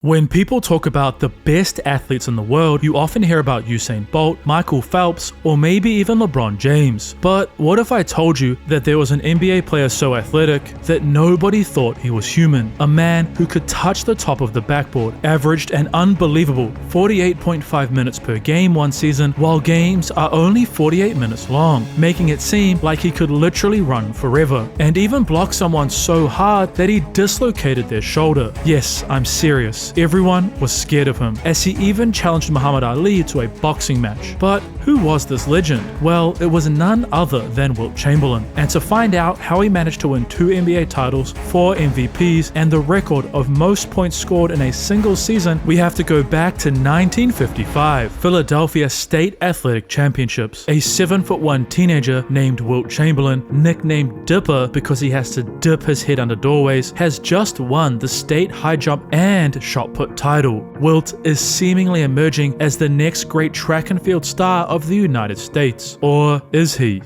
When people talk about the best athletes in the world, you often hear about Usain Bolt, Michael Phelps, or maybe even LeBron James. But what if I told you that there was an NBA player so athletic that nobody thought he was human? A man who could touch the top of the backboard, averaged an unbelievable 48.5 minutes per game one season, while games are only 48 minutes long, making it seem like he could literally run forever, and even block someone so hard that he dislocated their shoulder. Yes, I'm serious. Everyone was scared of him, as he even challenged Muhammad Ali to a boxing match. But who was this legend? Well, it was none other than Wilt Chamberlain. And to find out how he managed to win 2 NBA titles, 4 MVPs, and the record of most points scored in a single season, we have to go back to 1955, Philadelphia State Athletic Championships. A 7'1" teenager named Wilt Chamberlain, nicknamed Dipper because he has to dip his head under doorways, has just won the state high jump and shot put title. Wilt is seemingly emerging as the next great track and field star of the United States. Or is he?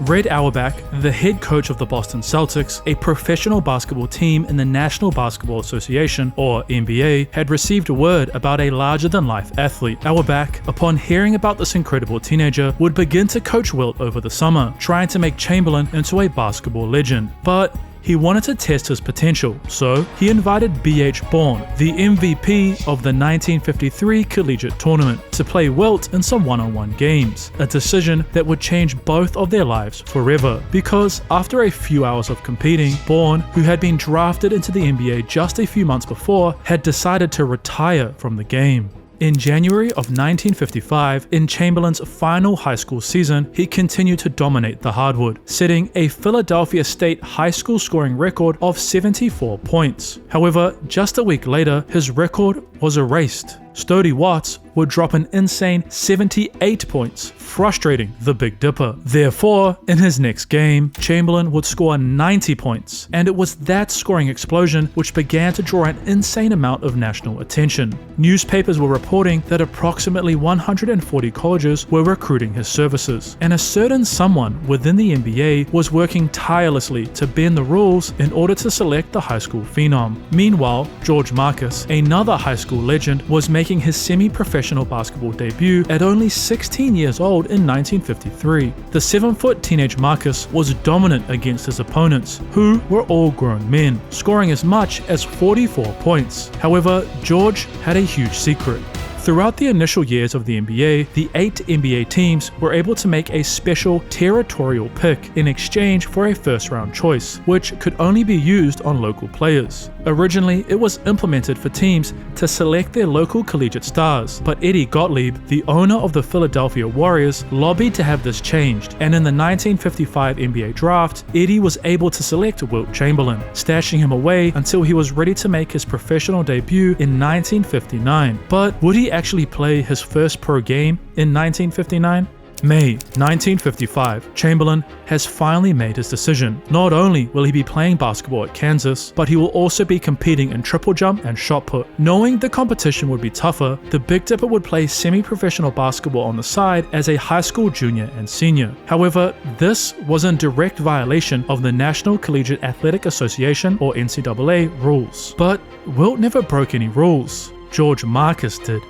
Red Auerbach, the head coach of the Boston Celtics, a professional basketball team in the National Basketball Association, or NBA, had received word about a larger-than-life athlete. Auerbach, upon hearing about this incredible teenager, would begin to coach Wilt over the summer, trying to make Chamberlain into a basketball legend. But he wanted to test his potential, so he invited B.H. Bourne, the MVP of the 1953 collegiate tournament, to play Wilt in some one-on-one games, a decision that would change both of their lives forever, because after a few hours of competing, Bourne, who had been drafted into the NBA just a few months before, had decided to retire from the game. In January of 1955, in Chamberlain's final high school season, he continued to dominate the hardwood, setting a Philadelphia State high school scoring record of 74 points. However, just a week later, his record was erased. Stody Watts would drop an insane 78 points, frustrating the Big Dipper. Therefore, in his next game, Chamberlain would score 90 points, and it was that scoring explosion which began to draw an insane amount of national attention. Newspapers were reporting that approximately 140 colleges were recruiting his services, and a certain someone within the NBA was working tirelessly to bend the rules in order to select the high school phenom. Meanwhile, George Marcus, another high school legend, was making his semi-professional basketball debut at only 16 years old in 1953. The 7-foot teenage Marcus was dominant against his opponents, who were all grown men, scoring as much as 44 points. However, George had a huge secret. Throughout the initial years of the NBA, the 8 NBA teams were able to make a special territorial pick in exchange for a first-round choice, which could only be used on local players. Originally, it was implemented for teams to select their local collegiate stars, but Eddie Gottlieb, the owner of the Philadelphia Warriors, lobbied to have this changed, and in the 1955 NBA draft, Eddie was able to select Wilt Chamberlain, stashing him away until he was ready to make his professional debut in 1959. But would he actually play his first pro game in 1959? May 1955, Chamberlain has finally made his decision. Not only will he be playing basketball at Kansas, but he will also be competing in triple jump and shot put. Knowing the competition would be tougher, the Big Dipper would play semi-professional basketball on the side as a high school junior and senior. However, this was in direct violation of the National Collegiate Athletic Association, or NCAA, rules. But Wilt never broke any rules. George Marcus did.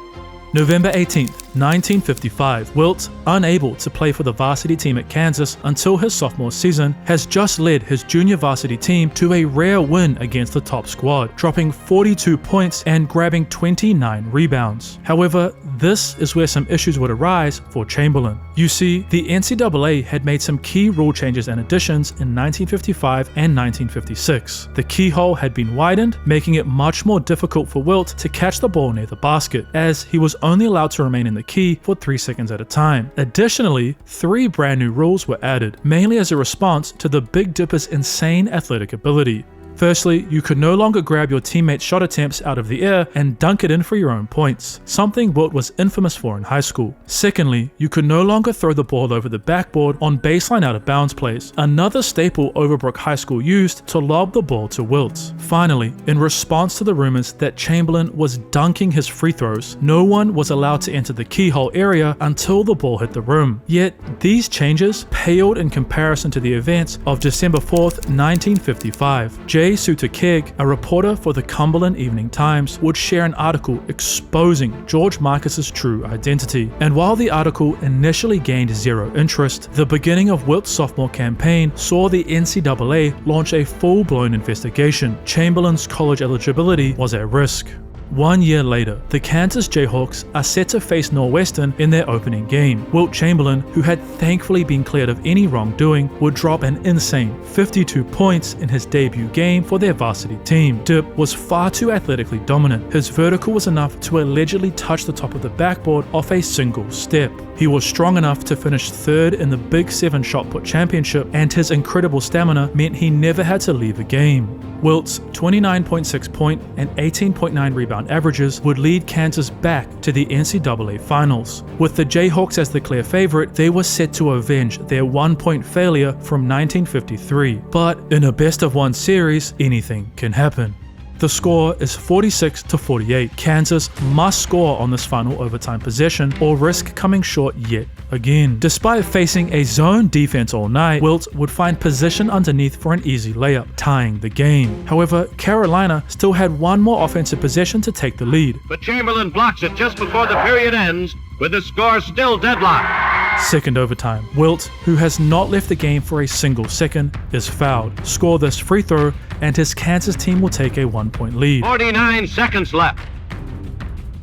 November 18th, 1955, Wilt, unable to play for the varsity team at Kansas until his sophomore season, has just led his junior varsity team to a rare win against the top squad, dropping 42 points and grabbing 29 rebounds. However, this is where some issues would arise for Chamberlain. You see, the NCAA had made some key rule changes and additions in 1955 and 1956. The keyhole had been widened, making it much more difficult for Wilt to catch the ball near the basket, as he was only allowed to remain in the key for 3 seconds at a time. Additionally, 3 brand new rules were added, mainly as a response to the Big Dipper's insane athletic ability. Firstly, you could no longer grab your teammates' shot attempts out of the air and dunk it in for your own points, something Wilt was infamous for in high school. Secondly, you could no longer throw the ball over the backboard on baseline out of bounds plays, another staple Overbrook High School used to lob the ball to Wilt. Finally, in response to the rumors that Chamberlain was dunking his free throws, no one was allowed to enter the keyhole area until the ball hit the rim. Yet, these changes paled in comparison to the events of December 4th, 1955. Jay Suter-Keg, a reporter for the Cumberland Evening Times, would share an article exposing George Marcus's true identity. And while the article initially gained zero interest, the beginning of Wilt's sophomore campaign saw the NCAA launch a full-blown investigation. Chamberlain's college eligibility was at risk. 1 year later, the Kansas Jayhawks are set to face Northwestern in their opening game. Wilt Chamberlain, who had thankfully been cleared of any wrongdoing, would drop an insane 52 points in his debut game for their varsity team. Dip was far too athletically dominant. His vertical was enough to allegedly touch the top of the backboard off a single step. He was strong enough to finish third in the Big 7 shot put championship, and his incredible stamina meant he never had to leave a game. Wilt's 29.6 point and 18.9 rebound averages would lead Kansas back to the NCAA finals. With the Jayhawks as the clear favorite, they were set to avenge their 1-point failure from 1953. But in a best-of-1 series, anything can happen. The score is 46-48. Kansas must score on this final overtime possession or risk coming short yet again. Despite facing a zone defense all night, Wilt would find position underneath for an easy layup, tying the game. However, Carolina still had one more offensive possession to take the lead. But Chamberlain blocks it just before the period ends, with the score still deadlocked. Second overtime. Wilt, who has not left the game for a single second, is fouled. Score this free throw, and his Kansas team will take a 1-point lead. 49 seconds left.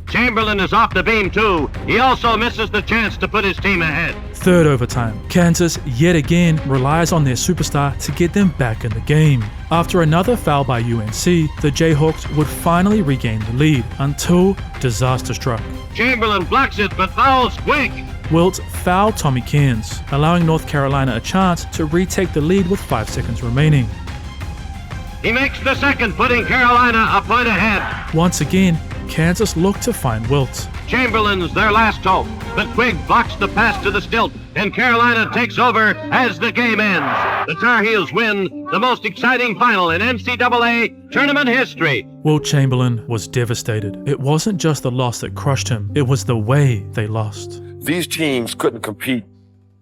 Chamberlain is off the beam too. He also misses the chance to put his team ahead. Third overtime. Kansas yet again relies on their superstar to get them back in the game. After another foul by UNC, the Jayhawks would finally regain the lead until disaster struck. Chamberlain blocks it but fouls quick. Wilt fouled Tommy Cairns, allowing North Carolina a chance to retake the lead with 5 seconds remaining. He makes the second, putting Carolina a point ahead. Once again, Kansas looked to find Wilt. Chamberlain's their last hope, but Quigg blocks the pass to the stilt, and Carolina takes over as the game ends. The Tar Heels win the most exciting final in NCAA tournament history. Wilt Chamberlain was devastated. It wasn't just the loss that crushed him, it was the way they lost. These teams couldn't compete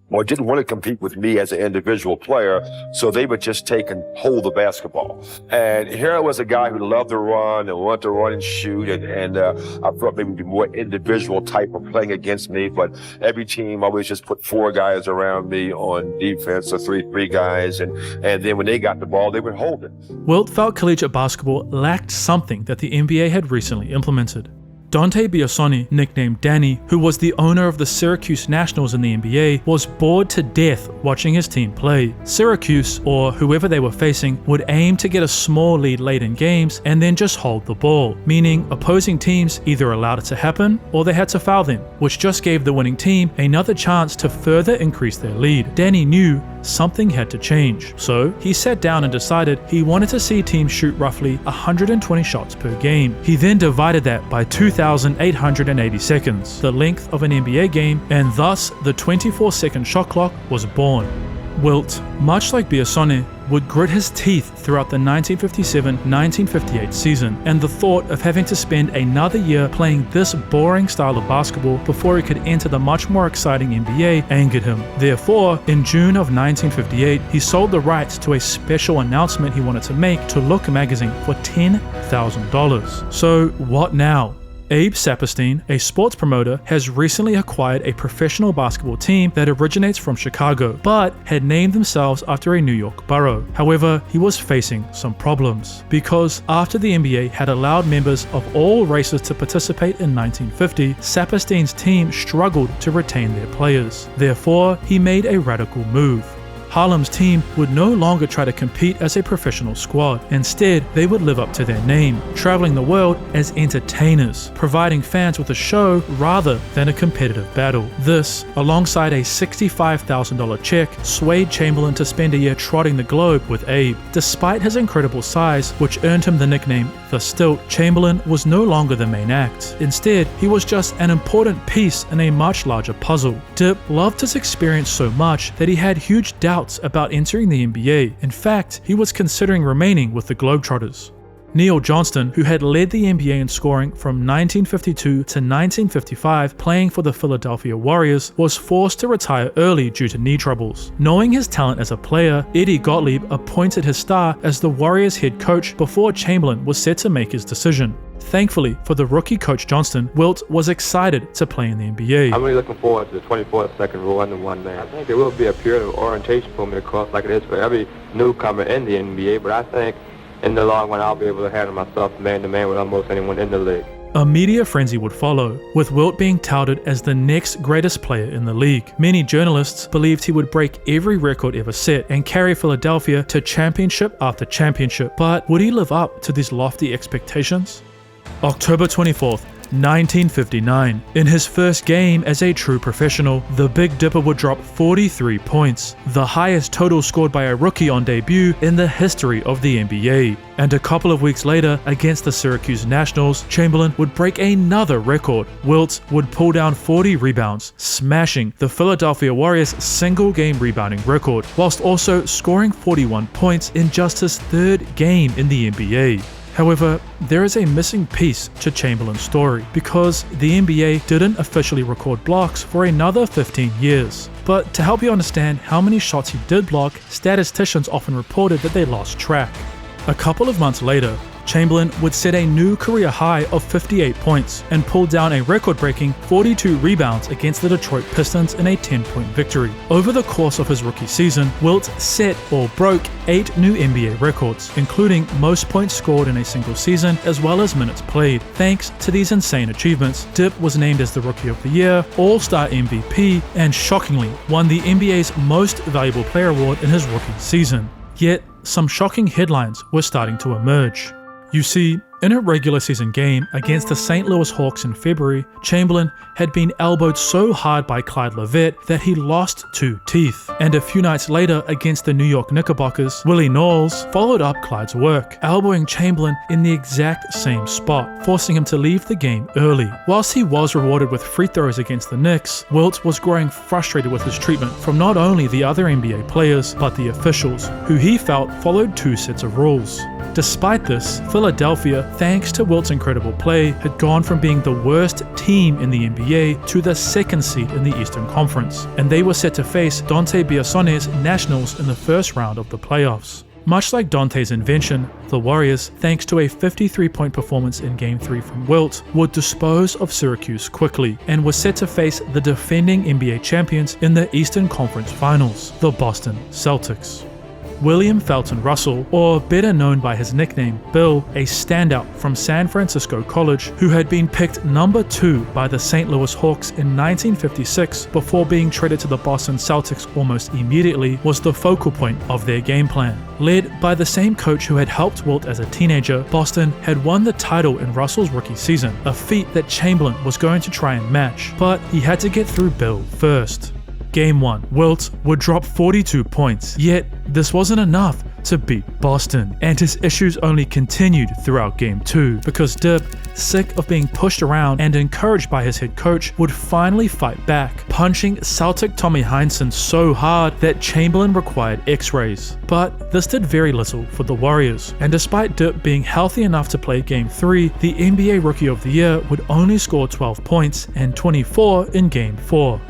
or didn't want to compete with me as an individual player, so they would just take and hold the basketball. And here was a guy who loved to run and wanted to run and shoot, and I thought maybe be more individual type of playing against me, but every team always just put 4 guys around me on defense, or 3 guys, and then when they got the ball, they would hold it. Wilt felt collegiate basketball lacked something that the NBA had recently implemented. Dante Biasoni, nicknamed Danny, who was the owner of the Syracuse Nationals in the NBA, was bored to death watching his team play. Syracuse, or whoever they were facing, would aim to get a small lead late in games and then just hold the ball, meaning opposing teams either allowed it to happen or they had to foul them, which just gave the winning team another chance to further increase their lead. Danny knew something had to change, so he sat down and decided he wanted to see teams shoot roughly 120 shots per game. He then divided that by 2,880 seconds, the length of an NBA game, and thus the 24-second shot clock was born. Wilt, much like Biasone, would grit his teeth throughout the 1957-1958 season, and the thought of having to spend another year playing this boring style of basketball before he could enter the much more exciting NBA angered him. Therefore, in June of 1958, he sold the rights to a special announcement he wanted to make to Look magazine for $10,000. So what now? Abe Saperstein, a sports promoter, has recently acquired a professional basketball team that originates from Chicago, but had named themselves after a New York borough. However, he was facing some problems, because after the NBA had allowed members of all races to participate in 1950, Saperstein's team struggled to retain their players. Therefore, he made a radical move. Harlem's team would no longer try to compete as a professional squad. Instead, they would live up to their name, traveling the world as entertainers, providing fans with a show rather than a competitive battle. This, alongside a $65,000 check, swayed Chamberlain to spend a year trotting the globe with Abe. Despite his incredible size, which earned him the nickname The Stilt, Chamberlain was no longer the main act. Instead, he was just an important piece in a much larger puzzle. Dip loved his experience so much that he had huge doubts about entering the NBA. In fact, he was considering remaining with the Globetrotters. Neil Johnston, who had led the NBA in scoring from 1952 to 1955 playing for the Philadelphia Warriors, was forced to retire early due to knee troubles. Knowing his talent as a player, Eddie Gottlieb appointed his star as the Warriors head coach before Chamberlain was set to make his decision. Thankfully for the rookie coach Johnston, Wilt was excited to play in the NBA. I'm really looking forward to the 24-second rule under one man. I think it will be a period of orientation for me, of course, like it is for every newcomer in the NBA, but I think in the long run I'll be able to handle myself man-to-man with almost anyone in the league. A media frenzy would follow, with Wilt being touted as the next greatest player in the league. Many journalists believed he would break every record ever set and carry Philadelphia to championship after championship, but would he live up to these lofty expectations? October 24th, 1959. In his first game as a true professional, the Big Dipper would drop 43 points, the highest total scored by a rookie on debut in the history of the NBA. And a couple of weeks later, against the Syracuse Nationals, Chamberlain would break another record. Wilt would pull down 40 rebounds, smashing the Philadelphia Warriors' single-game rebounding record, whilst also scoring 41 points in just his third game in the NBA. However, there is a missing piece to Chamberlain's story, because the NBA didn't officially record blocks for another 15 years. But to help you understand how many shots he did block, statisticians often reported that they lost track. A couple of months later, Chamberlain would set a new career high of 58 points and pull down a record-breaking 42 rebounds against the Detroit Pistons in a 10-point victory. Over the course of his rookie season, Wilt set or broke 8 new NBA records, including most points scored in a single season as well as minutes played. Thanks to these insane achievements, Dip was named as the Rookie of the Year, All-Star MVP, and shockingly won the NBA's Most Valuable Player award in his rookie season. Yet, some shocking headlines were starting to emerge. You see, in a regular season game against the St. Louis Hawks in February, Chamberlain had been elbowed so hard by Clyde Levert that he lost 2 teeth. And a few nights later against the New York Knickerbockers, Willie Knowles followed up Clyde's work, elbowing Chamberlain in the exact same spot, forcing him to leave the game early. Whilst he was rewarded with free throws against the Knicks, Wilt was growing frustrated with his treatment from not only the other NBA players, but the officials, who he felt followed 2 sets of rules. Despite this, Philadelphia, thanks to Wilt's incredible play, had gone from being the worst team in the NBA to the 2nd seed in the Eastern Conference, and they were set to face Dante Biassone's Nationals in the first round of the playoffs. Much like Dante's invention, the Warriors, thanks to a 53-point performance in Game 3 from Wilt, would dispose of Syracuse quickly and were set to face the defending NBA champions in the Eastern Conference Finals, the Boston Celtics. William Felton Russell, or better known by his nickname Bill, a standout from San Francisco College who had been picked number 2 by the St. Louis Hawks in 1956 before being traded to the Boston Celtics almost immediately, was the focal point of their game plan. Led by the same coach who had helped Wilt as a teenager, Boston had won the title in Russell's rookie season, a feat that Chamberlain was going to try and match, but he had to get through Bill first. Game 1, Wilt would drop 42 points, yet this wasn't enough to beat Boston, and his issues only continued throughout Game 2 because Dip, sick of being pushed around and encouraged by his head coach, would finally fight back, punching Celtic Tommy Heinsohn so hard that Chamberlain required x-rays. But this did very little for the Warriors, and despite Dip being healthy enough to play Game 3, the NBA Rookie of the Year would only score 12 points and 24 in Game 4.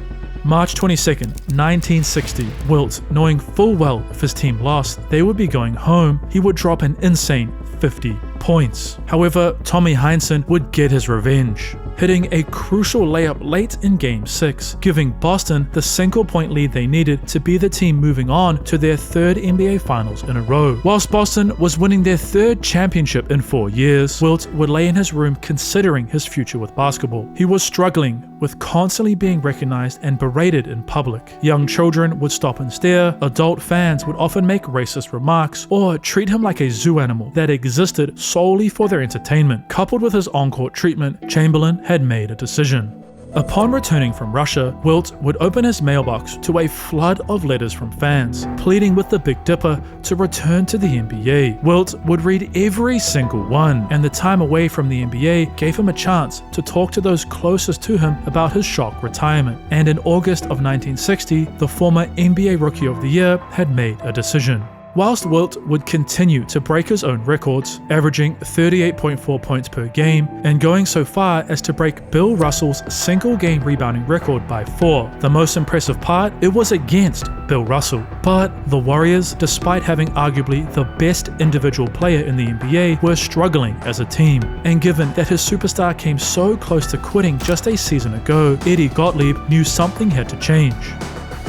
March 22nd, 1960, Wilt, knowing full well if his team lost, they would be going home, he would drop an insane 50 points. However, Tommy Heinsohn would get his revenge, hitting a crucial layup late in Game 6, giving Boston the single-point lead they needed to be the team moving on to their 3rd NBA Finals in a row. Whilst Boston was winning their 3rd championship in 4 years, Wilt would lay in his room considering his future with basketball. He was struggling with constantly being recognized and berated in public. Young children would stop and stare, adult fans would often make racist remarks, or treat him like a zoo animal that existed solely for their entertainment. Coupled with his on-court treatment, Chamberlain had made a decision. Upon returning from Russia, Wilt would open his mailbox to a flood of letters from fans, pleading with the Big Dipper to return to the NBA. Wilt would read every single one, and the time away from the NBA gave him a chance to talk to those closest to him about his shock retirement. And in August of 1960, the former NBA Rookie of the Year had made a decision. whilst Wilt would continue to break his own records, averaging 38.4 points per game and going so far as to break Bill Russell's single-game rebounding record by 4. The most impressive part, it was against Bill Russell. But the Warriors, despite having arguably the best individual player in the NBA, were struggling as a team. And given that his superstar came so close to quitting just a season ago, Eddie Gottlieb knew something had to change.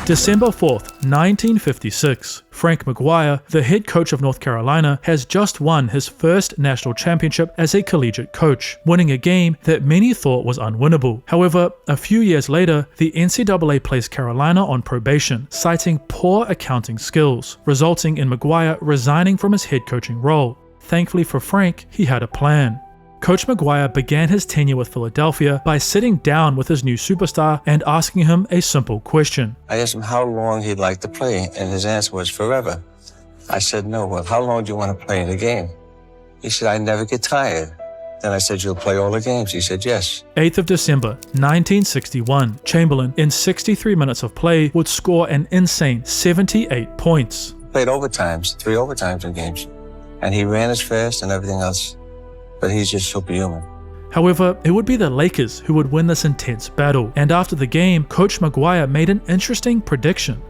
December 4th, 1956. Frank McGuire, the head coach of North Carolina, has just won his first national championship as a collegiate coach, winning a game that many thought was unwinnable. However, a few years later, the NCAA placed Carolina on probation, citing poor accounting skills, resulting in McGuire resigning from his head coaching role. Thankfully for Frank, he had a plan. Coach McGuire began his tenure with Philadelphia by sitting down with his new superstar and asking him a simple question. I asked him how long he'd like to play, and his answer was forever. I said, no, well, how long do you want to play in the game? He said, I never get tired. Then I said, you'll play all the games? He said, yes. 8th of December, 1961. Chamberlain, in 63 minutes of play, would score an insane 78 points. Played overtimes, 3 overtimes in games. And he ran as fast and everything else. But he's just superhuman. However, it would be the Lakers who would win this intense battle, and after the game, Coach McGuire made an interesting prediction.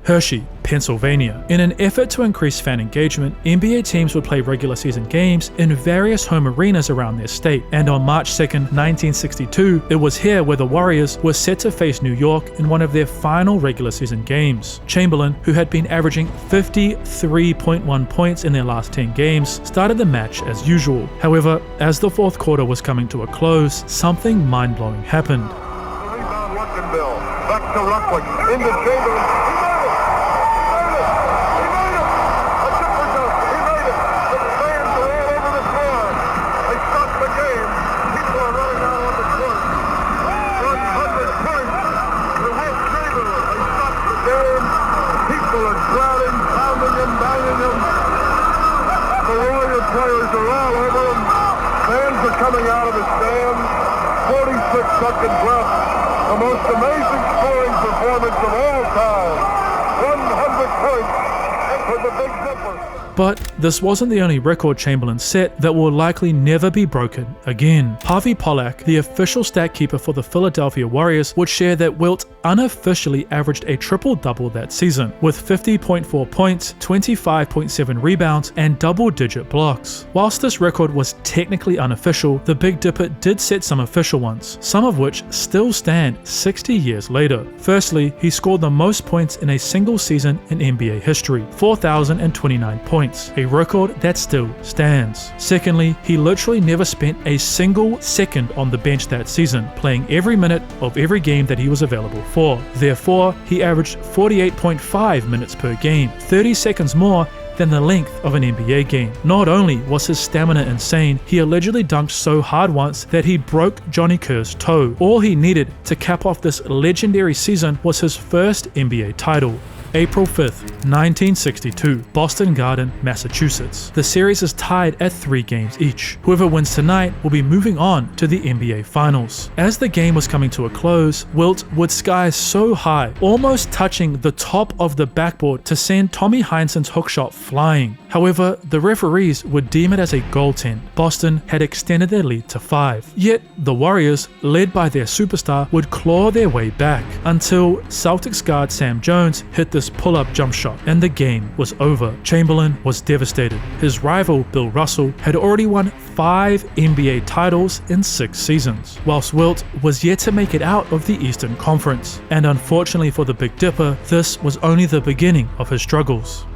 Hershey, Pennsylvania. In an effort to increase fan engagement, NBA teams would play regular season games in various home arenas around their state, and on March 2nd, 1962, it was here where the Warriors were set to face New York in one of their final regular season games. Chamberlain, who had been averaging 53.1 points in their last 10 games, started the match as usual. However, as the fourth quarter was coming to a close, something mind-blowing happened. Rebound, Luckenbill. Back to Ruckwick. Into Chamberlain. Players are all over him. Fans are coming out of the stands. 46 seconds left. The most amazing scoring performance of all time. 100 points for the Big Dipper. But this wasn't the only record Chamberlain set that will likely never be broken again. Harvey Pollack, the official stat keeper for the Philadelphia Warriors, would share that Wilt unofficially averaged a triple-double that season, with 50.4 points, 25.7 rebounds, and double-digit blocks. Whilst this record was technically unofficial, the Big Dipper did set some official ones, some of which still stand 60 years later. Firstly, he scored the most points in a single season in NBA history, 4,029 points. A record that still stands. Secondly, he literally never spent a single second on the bench that season, playing every minute of every game that he was available for. Therefore, he averaged 48.5 minutes per game, 30 seconds more than the length of an NBA game. Not only was his stamina insane, he allegedly dunked so hard once that he broke Johnny Kerr's toe. All he needed to cap off this legendary season was his first NBA title. April 5th, 1962, Boston Garden, Massachusetts. The series is tied at 3 games each. Whoever wins tonight will be moving on to the NBA Finals. As the game was coming to a close, Wilt would sky so high, almost touching the top of the backboard to send Tommy Heinsohn's hookshot flying. However, the referees would deem it as a goaltend. Boston had extended their lead to 5. Yet, the Warriors, led by their superstar, would claw their way back until Celtics guard Sam Jones hit this pull-up jump shot, and the game was over. Chamberlain was devastated. His rival, Bill Russell, had already won 5 NBA titles in 6 seasons, whilst Wilt was yet to make it out of the Eastern Conference. And unfortunately for the Big Dipper, this was only the beginning of his struggles.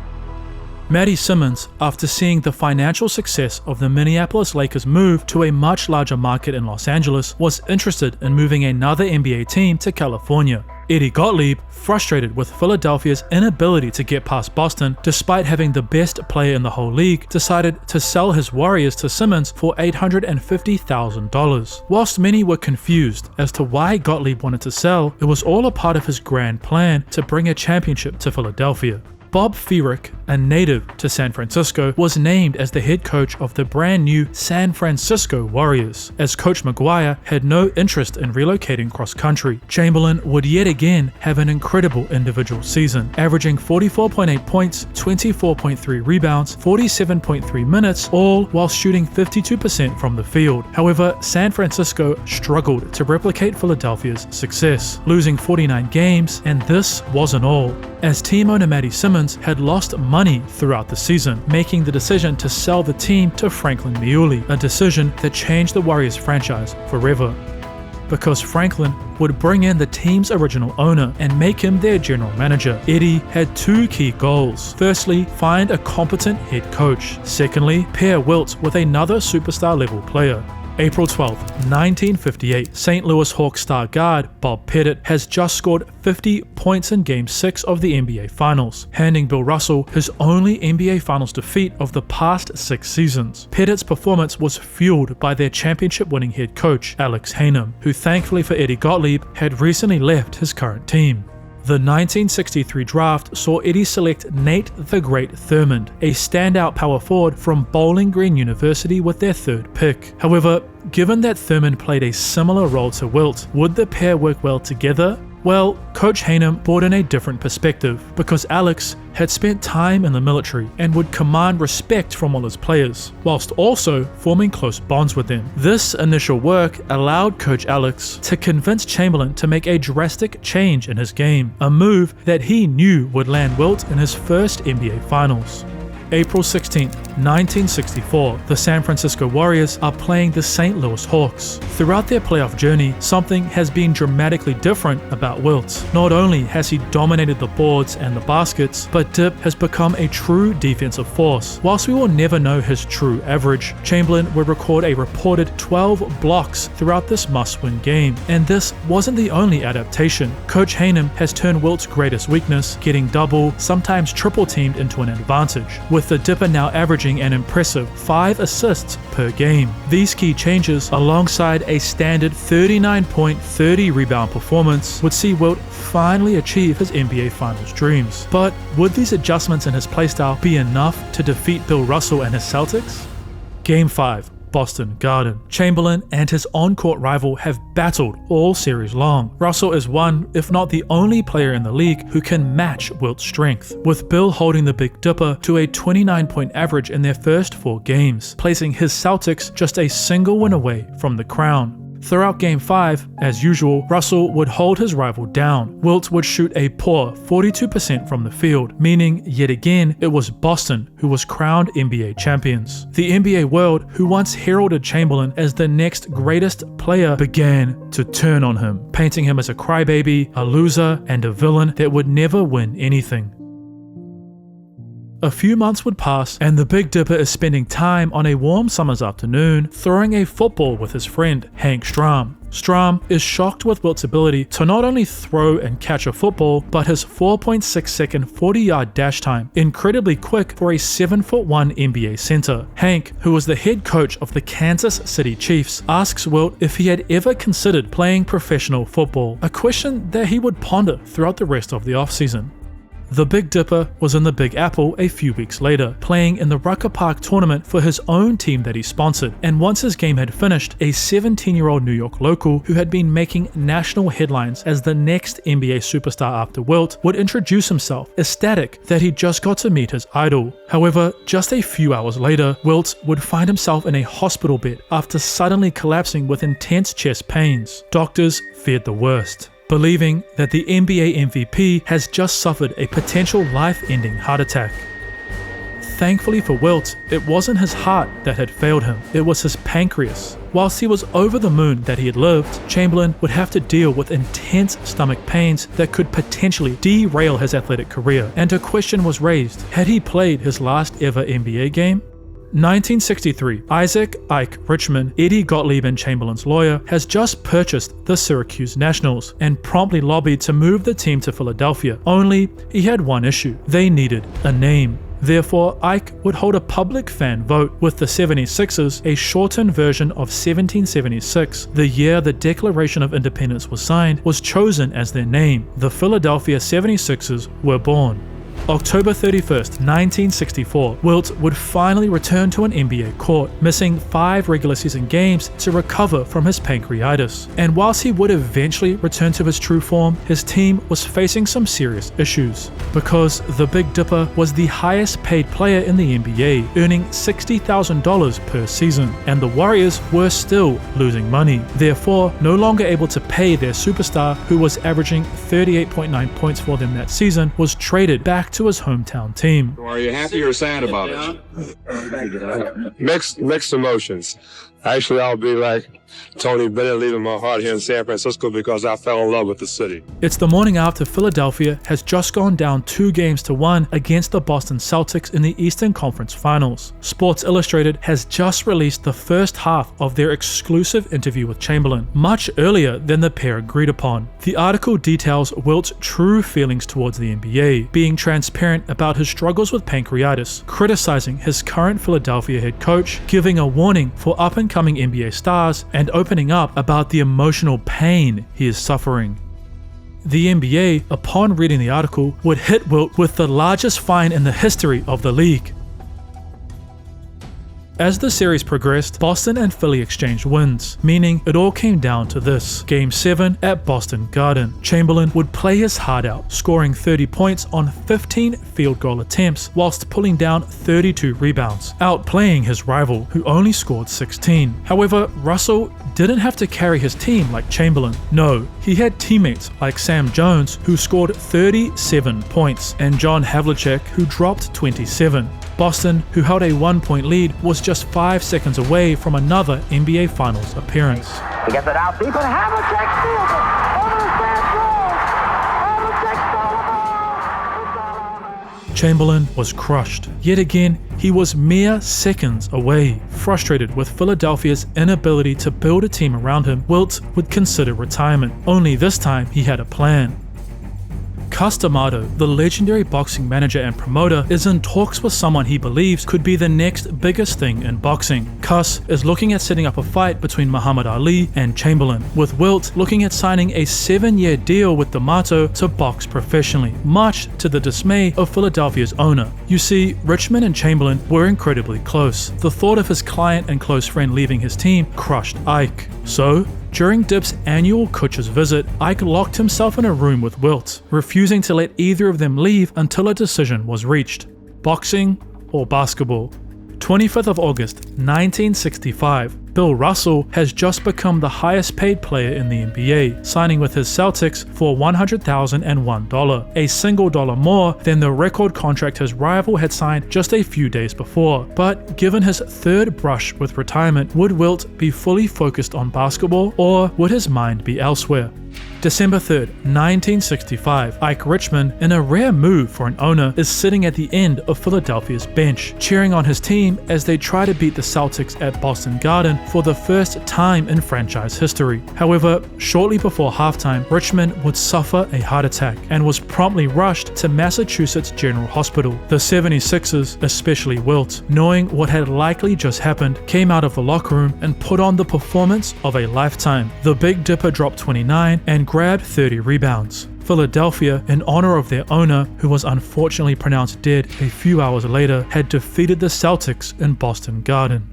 Matty Simmons, after seeing the financial success of the Minneapolis Lakers move to a much larger market in Los Angeles, was interested in moving another NBA team to California. Eddie Gottlieb, frustrated with Philadelphia's inability to get past Boston despite having the best player in the whole league, decided to sell his Warriors to Simmons for $850,000. Whilst many were confused as to why Gottlieb wanted to sell, it was all a part of his grand plan to bring a championship to Philadelphia. Bob Feerick, a native to San Francisco, was named as the head coach of the brand new San Francisco Warriors, as Coach McGuire had no interest in relocating cross-country. Chamberlain would yet again have an incredible individual season, averaging 44.8 points, 24.3 rebounds, 47.3 minutes, all while shooting 52% from the field. However, San Francisco struggled to replicate Philadelphia's success, losing 49 games, and this wasn't all, as team owner Matty Simmons had lost money throughout the season, making the decision to sell the team to Franklin Miuli, a decision that changed the Warriors franchise forever. Because Franklin would bring in the team's original owner and make him their general manager, Eddie had two key goals. Firstly, find a competent head coach. Secondly, pair Wilt with another superstar level player. April 12, 1958, St. Louis Hawks star guard Bob Pettit has just scored 50 points in Game 6 of the NBA Finals, handing Bill Russell his only NBA Finals defeat of the past 6 seasons. Pettit's performance was fueled by their championship-winning head coach, Alex Haynham, who thankfully for Eddie Gottlieb had recently left his current team. The 1963 draft saw Eddie select Nate the Great Thurmond, a standout power forward from Bowling Green University, with their third pick. However, given that Thurmond played a similar role to Wilt, would the pair work well together? Well, Coach Haynham brought in a different perspective, because Alex had spent time in the military and would command respect from all his players, whilst also forming close bonds with them. This initial work allowed Coach Alex to convince Chamberlain to make a drastic change in his game, a move that he knew would land Wilt in his first NBA Finals. April 16, 1964, the San Francisco Warriors are playing the St. Louis Hawks. Throughout their playoff journey, something has been dramatically different about Wilt. Not only has he dominated the boards and the baskets, but Dip has become a true defensive force. Whilst we will never know his true average, Chamberlain would record a reported 12 blocks throughout this must-win game. And this wasn't the only adaptation. Coach Haynham has turned Wilt's greatest weakness, getting double, sometimes triple teamed, into an advantage, with the Dipper now averaging an impressive 5 assists per game. These key changes, alongside a standard 39-point, 30-rebound performance, would see Wilt finally achieve his NBA Finals dreams. But would these adjustments in his playstyle be enough to defeat Bill Russell and his Celtics? Game 5. Boston Garden. Chamberlain and his on-court rival have battled all series long. Russell is one, if not the only player in the league who can match Wilt's strength, with Bill holding the Big Dipper to a 29-point average in their first 4 games, placing his Celtics just a single win away from the crown. Throughout Game 5, as usual, Russell would hold his rival down. Wilt would shoot a poor 42% from the field, meaning yet again it was Boston who was crowned NBA champions. The NBA world, who once heralded Chamberlain as the next greatest player, began to turn on him, painting him as a crybaby, a loser, and a villain that would never win anything. A few months would pass, and the Big Dipper is spending time on a warm summer's afternoon throwing a football with his friend, Hank Stram. Stram is shocked with Wilt's ability to not only throw and catch a football, but his 4.6-second 40-yard dash time, incredibly quick for a 7'1" NBA center. Hank, who was the head coach of the Kansas City Chiefs, asks Wilt if he had ever considered playing professional football, a question that he would ponder throughout the rest of the offseason. The Big Dipper was in the Big Apple a few weeks later, playing in the Rucker Park tournament for his own team that he sponsored, and once his game had finished, a 17-year-old New York local who had been making national headlines as the next NBA superstar after Wilt would introduce himself, ecstatic that he just got to meet his idol. However, just a few hours later, Wilt would find himself in a hospital bed after suddenly collapsing with intense chest pains. Doctors feared the worst, believing that the NBA MVP has just suffered a potential life-ending heart attack. Thankfully for Wilt, it wasn't his heart that had failed him, it was his pancreas. Whilst he was over the moon that he had lived, Chamberlain would have to deal with intense stomach pains that could potentially derail his athletic career, and a question was raised: had he played his last ever NBA game? 1963, Isaac Ike Richman, Eddie Gottlieb and Chamberlain's lawyer, has just purchased the Syracuse Nationals and promptly lobbied to move the team to Philadelphia. Only, he had one issue: they needed a name. Therefore, Ike would hold a public fan vote, with the 76ers, a shortened version of 1776, the year the Declaration of Independence was signed, was chosen as their name. The Philadelphia 76ers were born. October 31st, 1964, Wilt would finally return to an NBA court, missing 5 regular season games to recover from his pancreatitis. And whilst he would eventually return to his true form, his team was facing some serious issues, because the Big Dipper was the highest paid player in the NBA, earning $60,000 per season, and the Warriors were still losing money, therefore no longer able to pay their superstar, who was averaging 38.9 points for them that season, was traded back to his hometown team. Are you happy or sad about it? Mixed emotions. Actually, I'll be like Tony Bennett leaving my heart here in San Francisco because I fell in love with the city. It's the morning after Philadelphia has just gone down 2-1 against the Boston Celtics in the Eastern Conference Finals. Sports Illustrated has just released the first half of their exclusive interview with Chamberlain, much earlier than the pair agreed upon. The article details Wilt's true feelings towards the NBA, being transparent about his struggles with pancreatitis, criticizing his current Philadelphia head coach, giving a warning for up-and-coming NBA stars, and opening up about the emotional pain he is suffering. The NBA, upon reading the article, would hit Wilt with the largest fine in the history of the league. As the series progressed, Boston and Philly exchanged wins, meaning it all came down to this. Game 7 at Boston Garden. Chamberlain would play his heart out, scoring 30 points on 15 field goal attempts whilst pulling down 32 rebounds, outplaying his rival, who only scored 16. However, Russell didn't have to carry his team like Chamberlain. No, he had teammates like Sam Jones, who scored 37 points, and John Havlicek, who dropped 27. Boston, who held a 1-point lead, was just 5 seconds away from another NBA Finals appearance. He gets it out deep, and Havlicek steals it over the fast roll. Havlicek stole the ball. Chamberlain was crushed. Yet again, he was mere seconds away. Frustrated with Philadelphia's inability to build a team around him, Wilt would consider retirement. Only this time he had a plan. Cus D'Amato, the legendary boxing manager and promoter, is in talks with someone he believes could be the next biggest thing in boxing. Cus is looking at setting up a fight between Muhammad Ali and Chamberlain, with Wilt looking at signing a 7-year deal with D'Amato to box professionally, much to the dismay of Philadelphia's owner. You see, Richmond and Chamberlain were incredibly close. The thought of his client and close friend leaving his team crushed Ike. So, during Dip's annual Kutcher's visit, Ike locked himself in a room with Wilt, refusing to let either of them leave until a decision was reached. Boxing or basketball? 25th of August, 1965. Bill Russell has just become the highest paid player in the NBA, signing with his Celtics for $100,001, a single dollar more than the record contract his rival had signed just a few days before. But given his third brush with retirement, would Wilt be fully focused on basketball, or would his mind be elsewhere? December 3rd, 1965, Ike Richmond, in a rare move for an owner, is sitting at the end of Philadelphia's bench, cheering on his team as they try to beat the Celtics at Boston Garden for the first time in franchise history. However, shortly before halftime, Richmond would suffer a heart attack and was promptly rushed to Massachusetts General Hospital. The 76ers, especially Wilt, knowing what had likely just happened, came out of the locker room and put on the performance of a lifetime. The Big Dipper dropped 29 and grabbed 30 rebounds. Philadelphia, in honor of their owner, who was unfortunately pronounced dead a few hours later, had defeated the Celtics in Boston Garden.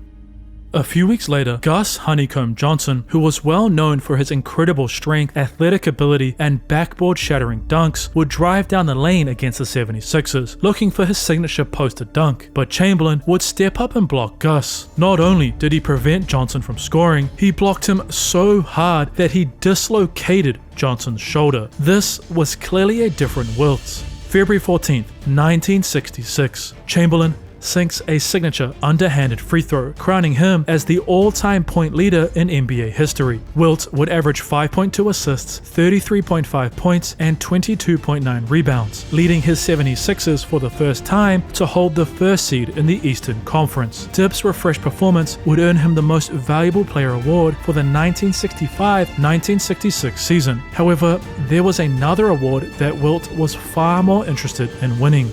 A few weeks later, Gus Honeycomb Johnson, who was well known for his incredible strength, athletic ability, and backboard-shattering dunks, would drive down the lane against the 76ers, looking for his signature posted dunk. But Chamberlain would step up and block Gus. Not only did he prevent Johnson from scoring, he blocked him so hard that he dislocated Johnson's shoulder. This was clearly a different Wilt. February 14th, 1966. Chamberlain sinks a signature underhanded free throw, crowning him as the all-time point leader in NBA history. Wilt would average 5.2 assists, 33.5 points, and 22.9 rebounds, leading his 76ers for the first time to hold the first seed in the Eastern Conference. Dip's refreshed performance would earn him the Most Valuable Player award for the 1965-1966 season. However, there was another award that Wilt was far more interested in winning.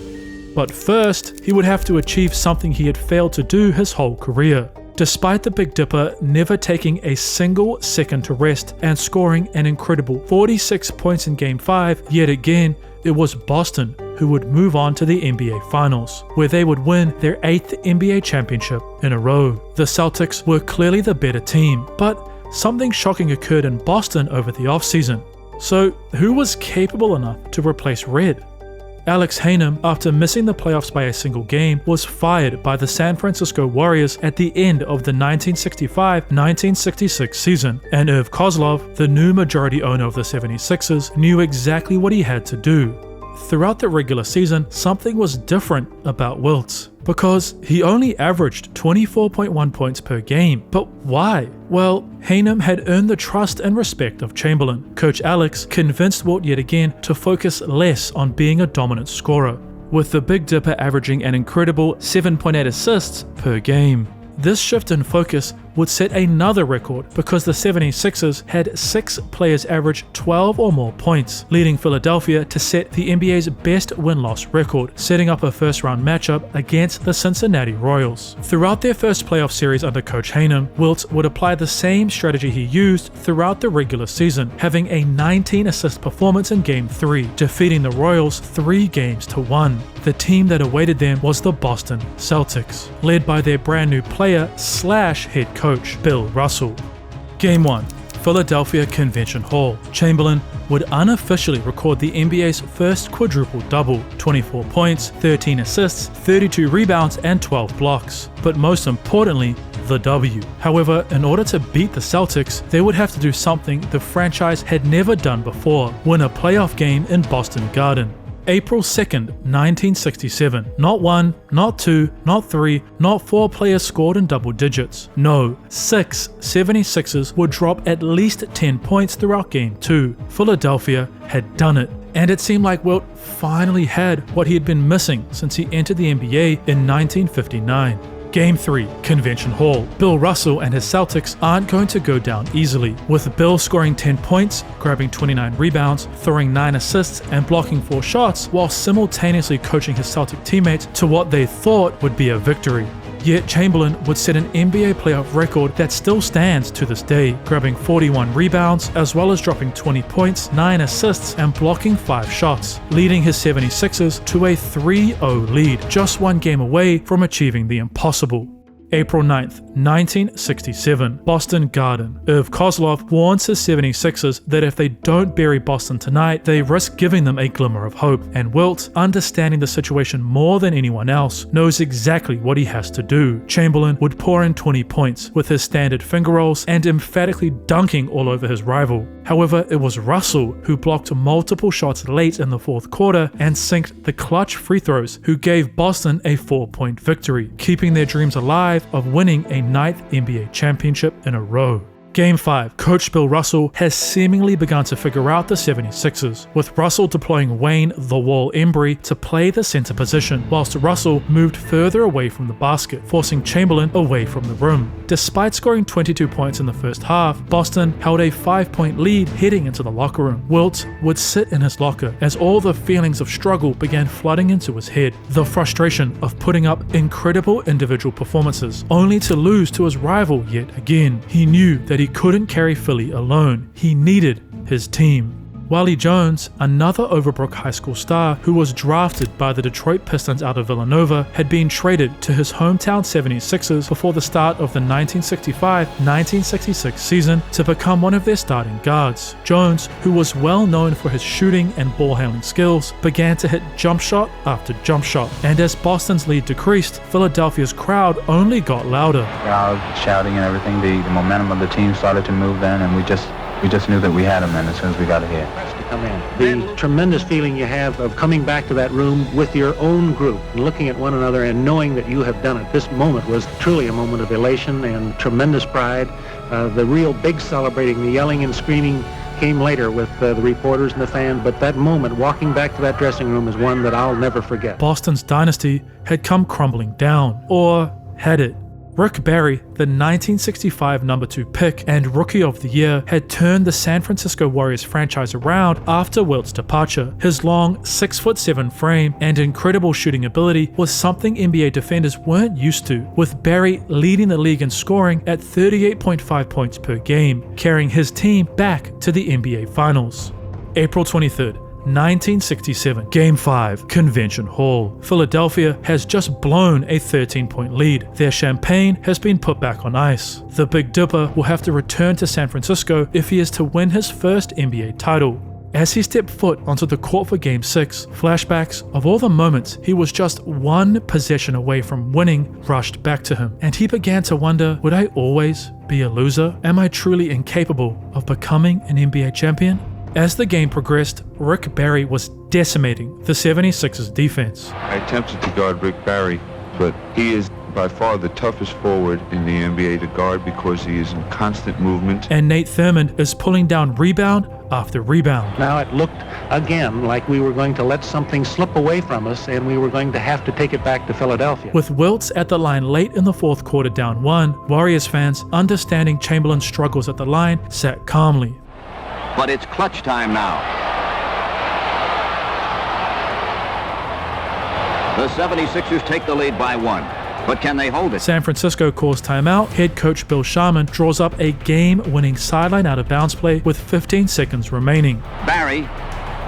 But first, he would have to achieve something he had failed to do his whole career. Despite the Big Dipper never taking a single second to rest and scoring an incredible 46 points in Game 5, yet again, it was Boston who would move on to the NBA Finals, where they would win their 8th NBA championship in a row. The Celtics were clearly the better team, but something shocking occurred in Boston over the offseason. So who was capable enough to replace Red? Alex Haynham, after missing the playoffs by a single game, was fired by the San Francisco Warriors at the end of the 1965-1966 season, and Irv Kozlov, the new majority owner of the 76ers, knew exactly what he had to do. Throughout the regular season, something was different about Wilt, because he only averaged 24.1 points per game. But why? Well, Haynham had earned the trust and respect of Chamberlain. Coach Alex convinced Wilt yet again to focus less on being a dominant scorer, with the Big Dipper averaging an incredible 7.8 assists per game. This shift in focus would set another record because the 76ers had 6 players average 12 or more points, leading Philadelphia to set the NBA's best win-loss record, setting up a first-round matchup against the Cincinnati Royals. Throughout their first playoff series under Coach Haynham, Wilt would apply the same strategy he used throughout the regular season, having a 19-assist performance in Game 3, defeating the Royals 3-1. The team that awaited them was the Boston Celtics, led by their brand new player/head coach, Bill Russell. Game 1. Philadelphia Convention Hall. Chamberlain would unofficially record the NBA's first quadruple-double, 24 points, 13 assists, 32 rebounds, and 12 blocks. But most importantly, the W. However, in order to beat the Celtics, they would have to do something the franchise had never done before: win a playoff game in Boston Garden. April 2nd, 1967. Not 1, not 2, not 3, not 4 players scored in double digits. No, 6 76ers would drop at least 10 points throughout Game 2. Philadelphia had done it, and it seemed like Wilt finally had what he had been missing since he entered the NBA in 1959. Game 3, Convention Hall. Bill Russell and his Celtics aren't going to go down easily, with Bill scoring 10 points, grabbing 29 rebounds, throwing 9 assists, and blocking 4 shots, while simultaneously coaching his Celtic teammates to what they thought would be a victory. Yet Chamberlain would set an NBA playoff record that still stands to this day, grabbing 41 rebounds, as well as dropping 20 points, 9 assists, and blocking 5 shots, leading his 76ers to a 3-0 lead, just 1 game away from achieving the impossible. April 9th, 1967, Boston Garden. Irv Kozlov warns his 76ers that if they don't bury Boston tonight, they risk giving them a glimmer of hope, and Wilt, understanding the situation more than anyone else, knows exactly what he has to do. Chamberlain would pour in 20 points with his standard finger rolls and emphatically dunking all over his rival. However, it was Russell who blocked multiple shots late in the fourth quarter and synced the clutch free throws, who gave Boston a 4-point victory, keeping their dreams alive of winning a 9th NBA championship in a row. Game 5, Coach Bill Russell has seemingly begun to figure out the 76ers, with Russell deploying Wayne "The Wall" Embry to play the center position, whilst Russell moved further away from the basket, forcing Chamberlain away from the rim. Despite scoring 22 points in the first half, Boston held a 5-point lead heading into the locker room. Wilt would sit in his locker as all the feelings of struggle began flooding into his head. The frustration of putting up incredible individual performances, only to lose to his rival yet again. He knew that he couldn't carry Philly alone. He needed his team. Wally Jones, another Overbrook High School star who was drafted by the Detroit Pistons out of Villanova, had been traded to his hometown 76ers before the start of the 1965-1966 season to become one of their starting guards. Jones, who was well known for his shooting and ball handling skills, began to hit jump shot after jump shot, and as Boston's lead decreased, Philadelphia's crowd only got louder. I was shouting and everything. The momentum of the team started to move then, and we just knew that we had them then as soon as we got here. The tremendous feeling you have of coming back to that room with your own group and looking at one another and knowing that you have done it. This moment was truly a moment of elation and tremendous pride. The real big celebrating, the yelling and screaming came later with the reporters and the fans, but that moment, walking back to that dressing room, is one that I'll never forget. Boston's dynasty had come crumbling down, or had it? Rick Barry, the 1965 number 2 pick and Rookie of the Year, had turned the San Francisco Warriors franchise around after Wilt's departure. His long 6'7" frame and incredible shooting ability was something NBA defenders weren't used to, with Barry leading the league in scoring at 38.5 points per game, carrying his team back to the NBA Finals. April 23rd, 1967, Game 5, Convention Hall. Philadelphia has just blown a 13-point lead. Their champagne has been put back on ice. The Big Dipper will have to return to San Francisco if he is to win his first NBA title. As he stepped foot onto the court for Game 6, flashbacks of all the moments he was just one possession away from winning rushed back to him, and he began to wonder, would I always be a loser? Am I truly incapable of becoming an NBA champion? As the game progressed, Rick Barry was decimating the 76ers defense. I attempted to guard Rick Barry, but he is by far the toughest forward in the NBA to guard because he is in constant movement. And Nate Thurmond is pulling down rebound after rebound. Now it looked again like we were going to let something slip away from us and we were going to have to take it back to Philadelphia. With Wilts at the line late in the fourth quarter down 1, Warriors fans, understanding Chamberlain's struggles at the line, sat calmly. But it's clutch time now. The 76ers take the lead by 1. But can they hold it? San Francisco calls timeout. Head coach Bill Sharman draws up a game-winning sideline out-of-bounds play with 15 seconds remaining. Barry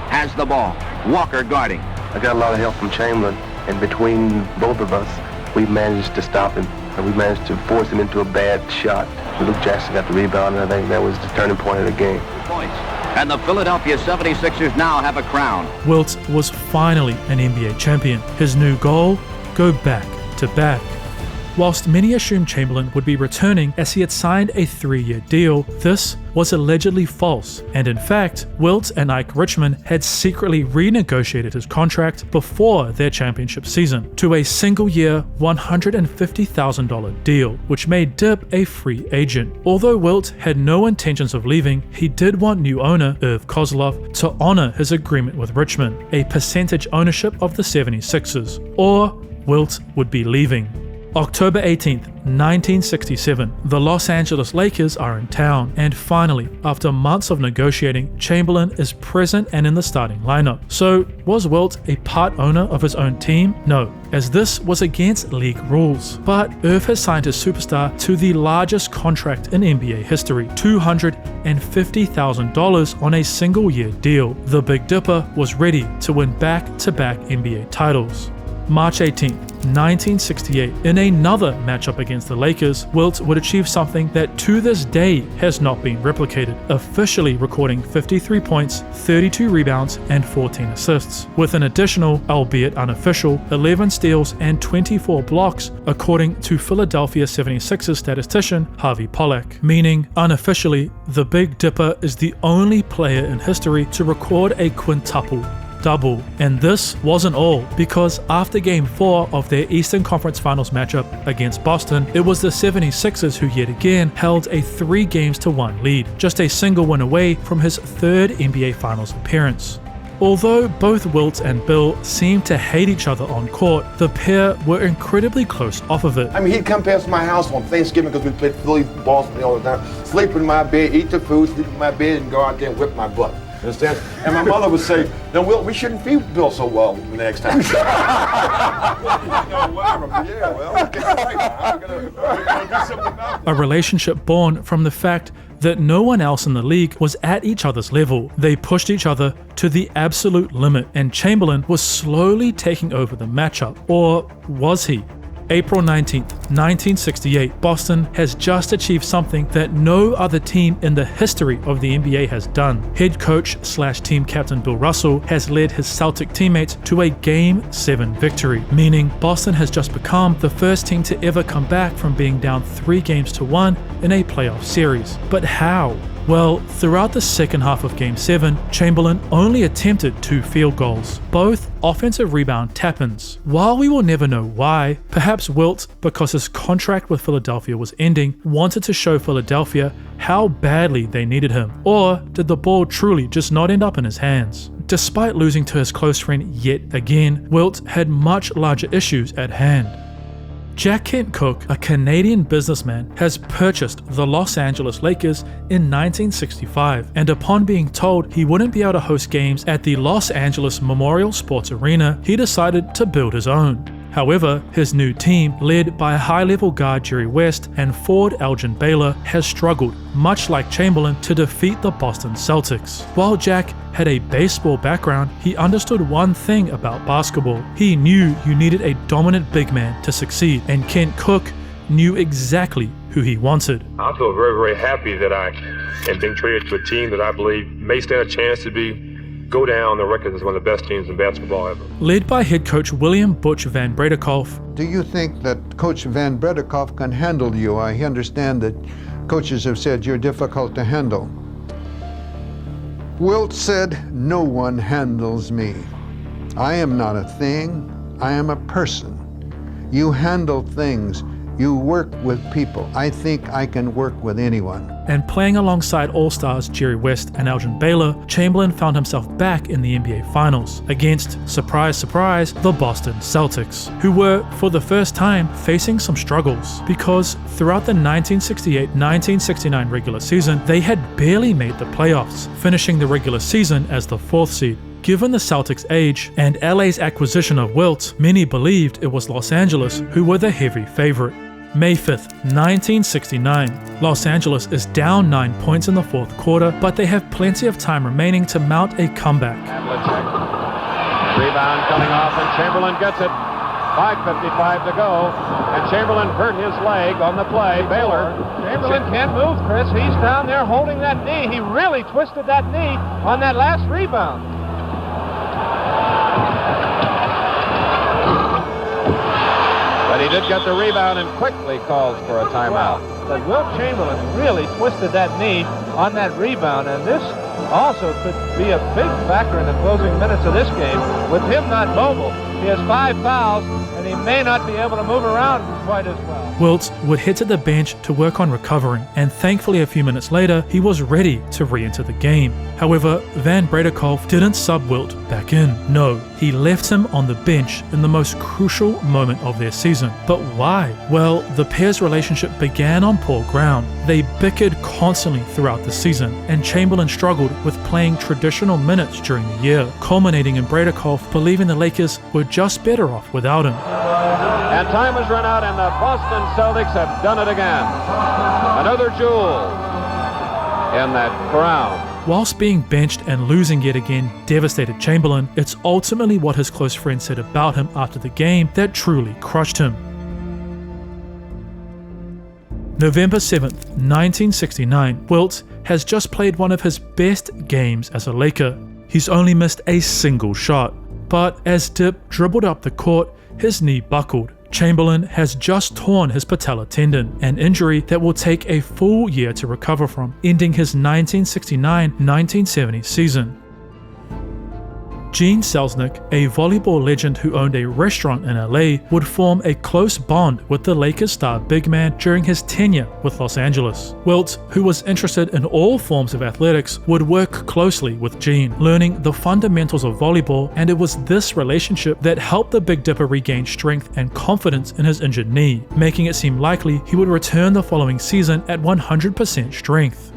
has the ball. Walker guarding. I got a lot of help from Chamberlain, and between both of us, we managed to stop him, and we managed to force him into a bad shot. Luke Jackson got the rebound, and I think that was the turning point of the game. Points. And the Philadelphia 76ers now have a crown. Wilt was finally an NBA champion. His new goal? Go back to back. Whilst many assumed Chamberlain would be returning as he had signed a 3-year deal, this was allegedly false, and in fact, Wilt and Ike Richman had secretly renegotiated his contract before their championship season to a single-year $150,000 deal, which made Dip a free agent. Although Wilt had no intentions of leaving, he did want new owner Irv Kozlov to honor his agreement with Richman, a percentage ownership of the 76ers, or Wilt would be leaving. October 18th, 1967, the Los Angeles Lakers are in town, and finally, after months of negotiating, Chamberlain is present and in the starting lineup. So, was Wilt a part owner of his own team? No, as this was against league rules. But Irv has signed his superstar to the largest contract in NBA history, $250,000 on a single-year deal. The Big Dipper was ready to win back-to-back NBA titles. March 18th, 1968, in another matchup against the Lakers, Wilt would achieve something that to this day has not been replicated, officially recording 53 points, 32 rebounds, and 14 assists, with an additional, albeit unofficial, 11 steals and 24 blocks, according to Philadelphia 76ers statistician Harvey Pollack, meaning, unofficially, the Big Dipper is the only player in history to record a quintuple double. And this wasn't all, because after Game 4 of their Eastern Conference Finals matchup against Boston, it was the 76ers who yet again held a 3-1 lead, just a single win away from his third NBA Finals appearance. Although both Wilt and Bill seemed to hate each other on court, the pair were incredibly close off of it. I mean, he'd come past my house on Thanksgiving because we played Philly, Boston all the time, sleep in my bed, eat the food, sleep in my bed, and go out there and whip my butt. Understand? And my mother would say, "No, Wilt, we shouldn't feed Bill so well the next time." A relationship born from the fact that no one else in the league was at each other's level. They pushed each other to the absolute limit, and Chamberlain was slowly taking over the matchup. Or was he? April 19th, 1968, Boston has just achieved something that no other team in the history of the NBA has done. Head coach / team captain Bill Russell has led his Celtic teammates to a Game 7 victory, meaning Boston has just become the first team to ever come back from being down 3-1 in a playoff series. But how? Well, throughout the second half of Game 7, Chamberlain only attempted 2 field goals, both offensive rebound tap-ins. While we will never know why, perhaps Wilt, because his contract with Philadelphia was ending, wanted to show Philadelphia how badly they needed him. Or did the ball truly just not end up in his hands? Despite losing to his close friend yet again, Wilt had much larger issues at hand. Jack Kent Cooke, a Canadian businessman, has purchased the Los Angeles Lakers in 1965, and upon being told he wouldn't be able to host games at the Los Angeles Memorial Sports Arena, he decided to build his own. However, his new team, led by high-level guard Jerry West and forward Elgin Baylor, has struggled, much like Chamberlain, to defeat the Boston Celtics. While Jack had a baseball background, he understood one thing about basketball. He knew you needed a dominant big man to succeed, and Kent Cook knew exactly who he wanted. I feel very, very happy that I am being traded to a team that I believe may stand a chance to go down the record as one of the best teams in basketball ever. Led by head coach William Butch Van Bredekolf. Do you think that Coach Van Bredekolf can handle you? I understand that coaches have said you're difficult to handle. Wilt said, "No one handles me. I am not a thing, I am a person. You handle things. You work with people. I think I can work with anyone." And playing alongside All-Stars Jerry West and Elgin Baylor, Chamberlain found himself back in the NBA Finals against, surprise, surprise, the Boston Celtics, who were, for the first time, facing some struggles because throughout the 1968-1969 regular season, they had barely made the playoffs, finishing the regular season as the 4th seed. Given the Celtics' age and LA's acquisition of Wilt, many believed it was Los Angeles who were the heavy favorite. May 5th, 1969. Los Angeles is down 9 points in the 4th quarter, but they have plenty of time remaining to mount a comeback. Rebound coming off, and Chamberlain gets it. 5:55 to go, and Chamberlain hurt his leg on the play. Baylor. Chamberlain can't move, Chris. He's down there holding that knee. He really twisted that knee on that last rebound. But he did get the rebound and quickly calls for a timeout. But Wilt Chamberlain really twisted that knee on that rebound, and this also could be a big factor in the closing minutes of this game. With him not mobile, he has 5 fouls, and he may not be able to move around quite as well. Wilt would head to the bench to work on recovering, and thankfully a few minutes later, he was ready to re-enter the game. However, Van Bredekolf didn't sub Wilt back in. No, he left him on the bench in the most crucial moment of their season. But why? Well, the pair's relationship began on poor ground. They bickered constantly throughout the season, and Chamberlain struggled with playing traditional minutes during the year, culminating in Bredekolf believing the Lakers were just better off without him. And time has run out, and the Boston Celtics have done it again. Another jewel in that crown. Whilst being benched and losing yet again devastated Chamberlain, it's ultimately what his close friends said about him after the game that truly crushed him. November 7th, 1969, Wilt has just played one of his best games as a Laker. He's only missed a single shot, but as Dip dribbled up the court, his knee buckled. Chamberlain has just torn his patella tendon, an injury that will take a full year to recover from, ending his 1969-1970 season. Gene Selznick, a volleyball legend who owned a restaurant in LA, would form a close bond with the Lakers star big man during his tenure with Los Angeles. Wilt, who was interested in all forms of athletics, would work closely with Gene, learning the fundamentals of volleyball, and it was this relationship that helped the Big Dipper regain strength and confidence in his injured knee, making it seem likely he would return the following season at 100% strength.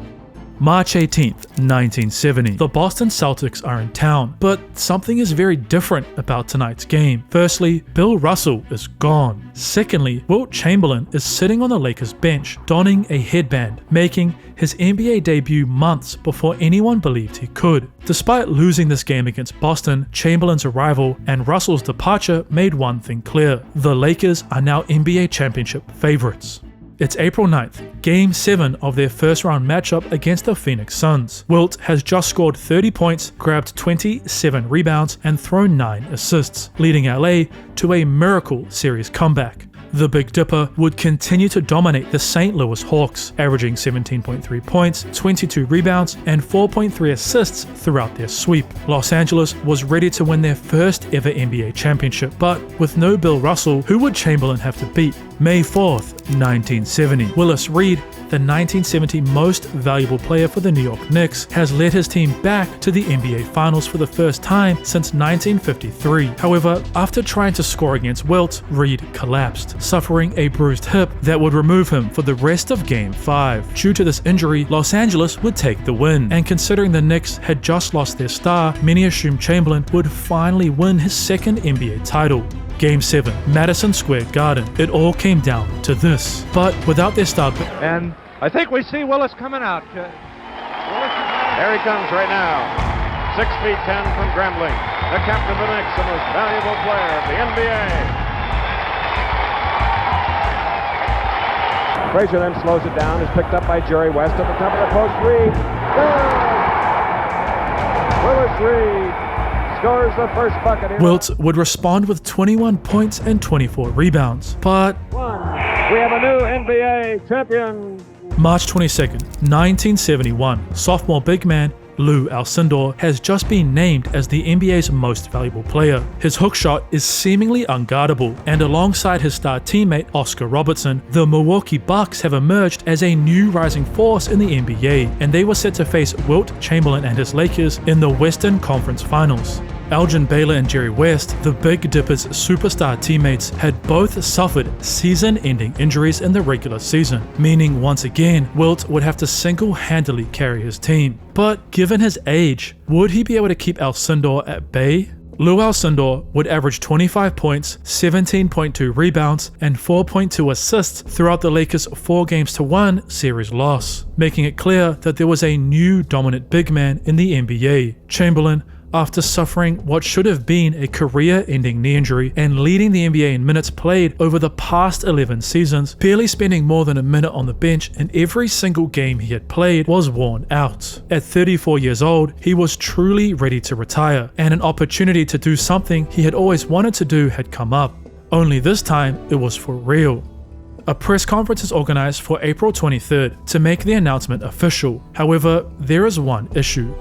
March 18th, 1970. The Boston Celtics are in town, but something is very different about tonight's game. Firstly, Bill Russell is gone. Secondly, Wilt Chamberlain is sitting on the Lakers bench, donning a headband, making his NBA debut months before anyone believed he could. Despite losing this game against Boston, Chamberlain's arrival and Russell's departure made one thing clear: the Lakers are now NBA championship favorites. It's April 9th, Game 7 of their first round matchup against the Phoenix Suns. Wilt has just scored 30 points, grabbed 27 rebounds, and thrown 9 assists, leading LA to a miracle series comeback. The Big Dipper would continue to dominate the St. Louis Hawks, averaging 17.3 points, 22 rebounds, and 4.3 assists throughout their sweep. Los Angeles was ready to win their first ever NBA championship, but with no Bill Russell, who would Chamberlain have to beat? May 4th, 1970. Willis Reed, the 1970 most valuable player for the New York Knicks, has led his team back to the NBA Finals for the first time since 1953. However, after trying to score against Wilt, Reed collapsed, suffering a bruised hip that would remove him for the rest of Game 5. Due to this injury, Los Angeles would take the win, and considering the Knicks had just lost their star, many assumed Chamberlain would finally win his second NBA title. Game 7, Madison Square Garden. It all came down to this. But without their star... And I think we see Willis coming out. There he comes right now. 6'10" from Grambling. The captain of the Knicks, the most valuable player of the NBA. Frazier then slows it down. Is picked up by Jerry West at the top of the post. Reed. Willis Reed scores the first bucket. Wilt would respond with 21 points and 24 rebounds, but... We have a new NBA champion. March 22nd, 1971, sophomore big man Lou Alcindor has just been named as the NBA's most valuable player. His hook shot is seemingly unguardable, and alongside his star teammate Oscar Robertson, the Milwaukee Bucks have emerged as a new rising force in the NBA, and they were set to face Wilt Chamberlain and his Lakers in the Western Conference Finals. Elgin Baylor and Jerry West, the Big Dipper's superstar teammates, had both suffered season-ending injuries in the regular season, meaning once again, Wilt would have to single-handedly carry his team. But given his age, would he be able to keep Alcindor at bay? Lou Alcindor would average 25 points, 17.2 rebounds, and 4.2 assists throughout the Lakers' 4-1 series loss, making it clear that there was a new dominant big man in the NBA. Chamberlain, after suffering what should have been a career-ending knee injury and leading the NBA in minutes played over the past 11 seasons, barely spending more than a minute on the bench in every single game he had played, was worn out. At 34 years old, he was truly ready to retire, and an opportunity to do something he had always wanted to do had come up. Only this time, it was for real. A press conference is organized for April 23rd to make the announcement official. However, there is one issue.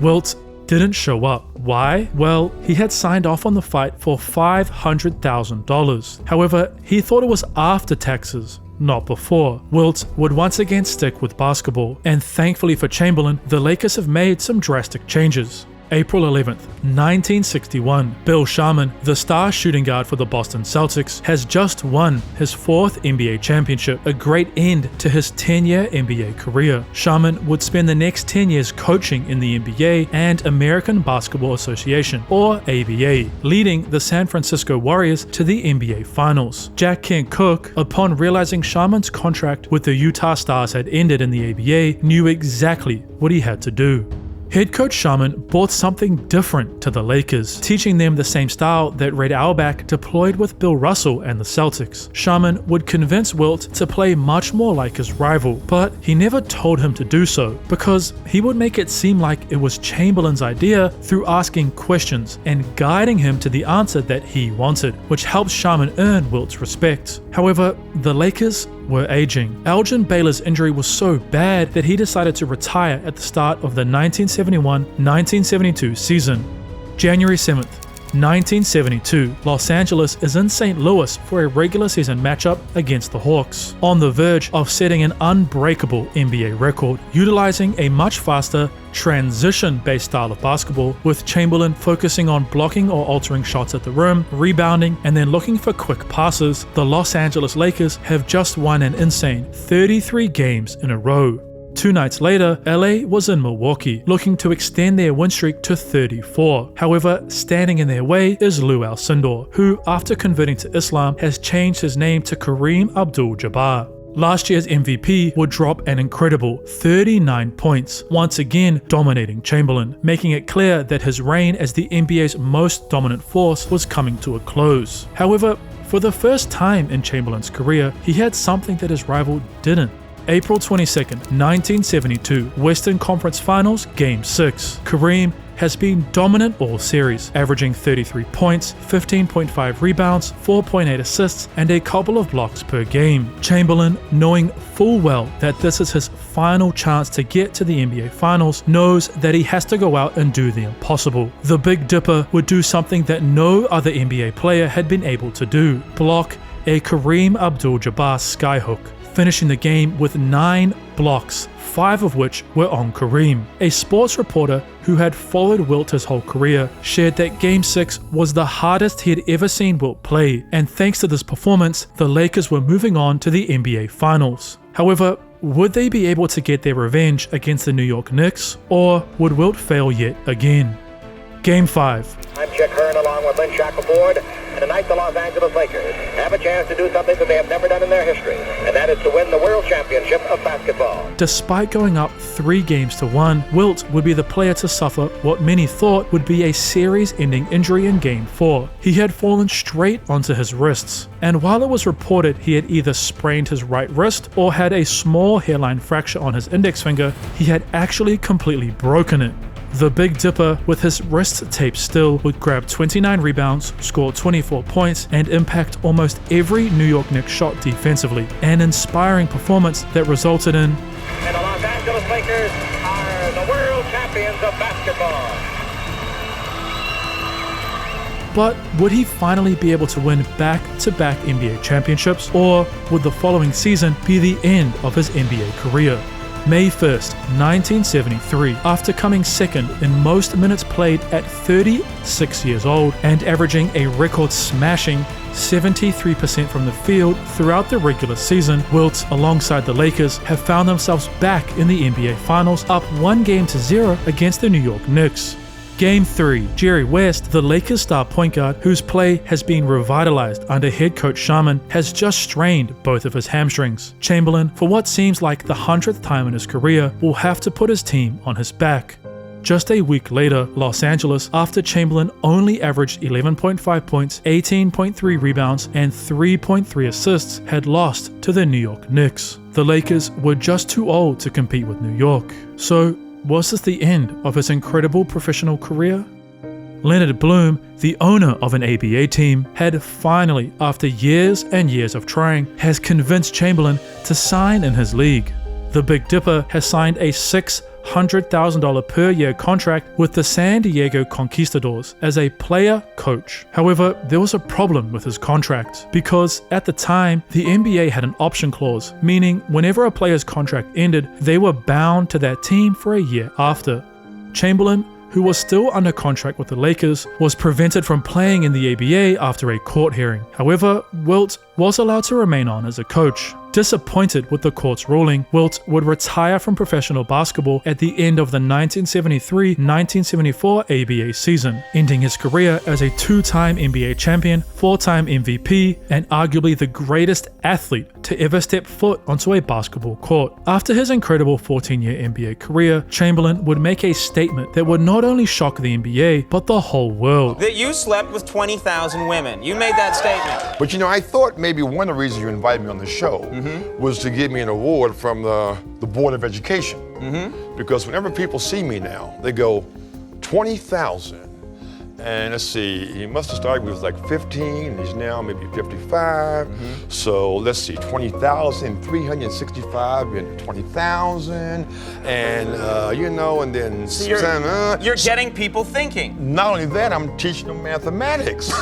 Wilt didn't show up. Why? Well, he had signed off on the fight for $500,000. However, he thought it was after taxes, not before. Wilt would once again stick with basketball, and thankfully for Chamberlain, the Lakers have made some drastic changes. April 11th, 1961, Bill Sharman, the star shooting guard for the Boston Celtics, has just won his 4th NBA championship, a great end to his 10-year NBA career. Sharman would spend the next 10 years coaching in the NBA and American Basketball Association, or ABA, leading the San Francisco Warriors to the NBA Finals. Jack Kent Cooke, upon realizing Sharman's contract with the Utah Stars had ended in the ABA, knew exactly what he had to do. Head coach Sharman brought something different to the Lakers, teaching them the same style that Red Auerbach deployed with Bill Russell and the Celtics. Sharman would convince Wilt to play much more like his rival, but he never told him to do so, because he would make it seem like it was Chamberlain's idea through asking questions and guiding him to the answer that he wanted, which helped Sharman earn Wilt's respect. However, the Lakers were aging. Elgin Baylor's injury was so bad that he decided to retire at the start of the 1971-1972 season. January 7th, 1972, Los Angeles is in St. Louis for a regular season matchup against the Hawks, on the verge of setting an unbreakable NBA record, utilizing a much faster, transition-based style of basketball, with Chamberlain focusing on blocking or altering shots at the rim, rebounding, and then looking for quick passes. The Los Angeles Lakers have just won an insane 33 games in a row. 2 nights later, LA was in Milwaukee, looking to extend their win streak to 34. However, standing in their way is Lou Alcindor, who, after converting to Islam, has changed his name to Kareem Abdul-Jabbar. Last year's MVP would drop an incredible 39 points, once again dominating Chamberlain, making it clear that his reign as the NBA's most dominant force was coming to a close. However, for the first time in Chamberlain's career, he had something that his rival didn't. April 22nd, 1972, Western Conference Finals, Game 6. Kareem has been dominant all series, averaging 33 points, 15.5 rebounds, 4.8 assists, and a couple of blocks per game. Chamberlain, knowing full well that this is his final chance to get to the NBA Finals, knows that he has to go out and do the impossible. The Big Dipper would do something that no other NBA player had been able to do: block a Kareem Abdul-Jabbar skyhook, finishing the game with 9 blocks, 5 of which were on Kareem. A sports reporter who had followed Wilt his whole career shared that Game 6 was the hardest he had ever seen Wilt play, and thanks to this performance, the Lakers were moving on to the NBA Finals. However, would they be able to get their revenge against the New York Knicks, or would Wilt fail yet again? Game 5. I'm Chick Hearn along with Lynn Shackelford, and tonight the Los Angeles Lakers have a chance to do something that they have never done in their history, and that is to win the World Championship of basketball. Despite going up 3-1, Wilt would be the player to suffer what many thought would be a series-ending injury in Game 4. He had fallen straight onto his wrists, and while it was reported he had either sprained his right wrist or had a small hairline fracture on his index finger, he had actually completely broken it. The Big Dipper, with his wrists taped still, would grab 29 rebounds, score 24 points, and impact almost every New York Knicks shot defensively, an inspiring performance that resulted in... And the Los Angeles Lakers are the world champions of basketball. But would he finally be able to win back-to-back NBA championships, or would the following season be the end of his NBA career? May 1st, 1973, after coming second in most minutes played at 36 years old and averaging a record-smashing 73% from the field throughout the regular season, Wilt, alongside the Lakers, have found themselves back in the NBA Finals, up 1-0 against the New York Knicks. Game 3. Jerry West, the Lakers star point guard, whose play has been revitalized under head coach Sharman, has just strained both of his hamstrings. Chamberlain, for what seems like the 100th time in his career, will have to put his team on his back. Just a week later, Los Angeles, after Chamberlain only averaged 11.5 points, 18.3 rebounds, and 3.3 assists, had lost to the New York Knicks. The Lakers were just too old to compete with New York. So, was this the end of his incredible professional career? Leonard Bloom, the owner of an ABA team, had finally, after years and years of trying, has convinced Chamberlain to sign in his league. The Big Dipper has signed a $600,000 per year contract with the San Diego Conquistadors as a player-coach. However, there was a problem with his contract because at the time, the NBA had an option clause, meaning whenever a player's contract ended, they were bound to that team for a year after. Chamberlain, who was still under contract with the Lakers, was prevented from playing in the ABA after a court hearing. However, Wilt was allowed to remain on as a coach. Disappointed with the court's ruling, Wilt would retire from professional basketball at the end of the 1973-1974 ABA season, ending his career as a 2-time NBA champion, 4-time MVP, and arguably the greatest athlete to ever step foot onto a basketball court. After his incredible 14-year NBA career, Chamberlain would make a statement that would not only shock the NBA, but the whole world. That you slept with 20,000 women. You made that statement. But you know, I thought maybe one of the reasons you invited me on the show was to give me an award from the Board of Education. Because whenever people see me now, they go, 20,000. And let's see, he must have started when he was like 15, and he's now maybe 55. So let's see, 20,365 and 20,000. And, you know, and then... So you're getting people thinking. Not only that, I'm teaching them mathematics,